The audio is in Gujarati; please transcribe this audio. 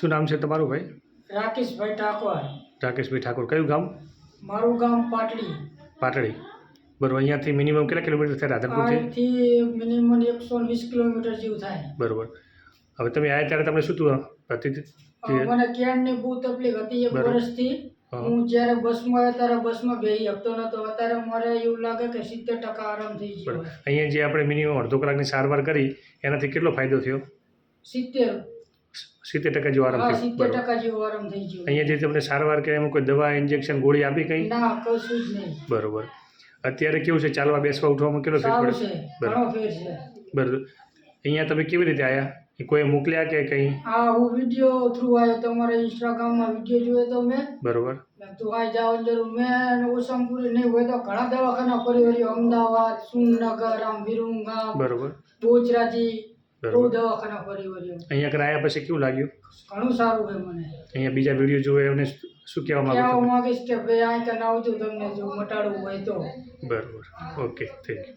શું નામ છે તમારું ભાઈ? રાકેશભાઈ ઠાકોર. રાકેશભાઈ ઠાકોર. કયું ગામ? મારું ગામ પાટડી. પાટડી. બરાબર. અહીંયાથી મિનિમમ કેટલા કિલોમીટર થાય રાધનપુરથી? અહીંથી મિનિમમ 120 કિલોમીટર જેવું થાય. બરાબર. હવે તમે આવ્યા ત્યારે તમને શું થયું? મને કેળની બહુ તકલીફ હતી 1 વર્ષથી. હું જ્યારે બસમાં આવ્યો ત્યારે બસમાં બેસી શકતો નહોતો. અત્યારે મારે એવું લાગે કે 70% આરામ થઈ ગયો. અહીંયા જે આપણે મિનિમમ અડધો કલાકની સારવાર કરી એનાથી કેટલો ફાયદો થયો? 70% જેવો આરામ થયો. 70% જેવો આરામ થઈ ગયો. અહીંયા જે તમને સારવાર કે એમાં કોઈ દવા ઇન્જેક્શન ગોળી આપી કંઈ? ના, કશું જ નહીં. બરાબર. અત્યારે કેવું છે? ચાલવા બેસવા ઉઠવામાં કેટલો ફેર પડે? ઘણો ફેર છે. બરાબર. અહીંયા તમે કેવી રીતે આવ્યા? કોઈ મોકલ્યા કે કંઈ? હા, હું વિડીયો થ્રુ આવ્યો. તમારા ઇન્સ્ટાગ્રામમાં વિડીયો જોયો તો મેં. બરાબર. તું આ જવાની જરૂર. મેં ઓસમપુરી નહીં હોય તો ઘણા દવાખાના ફરી વળ્યો. અમદાવાદ, સુરનગર, આમ વિરુંગામ, બરાબર, બોજરાજી, બહુ દવાખાના ફરી વળ્યો. અહીંયા આગળ આવ્યા પછી કેવું લાગ્યું? ઘણું સારું છે મને. અહીંયા બીજા વિડીયો જોવે એમને શું કહેવા માંગીશ કે ભાઈ આ કે ના આવતું તમને જો મટાડવું હોય તો. બરાબર. Okay, thank you.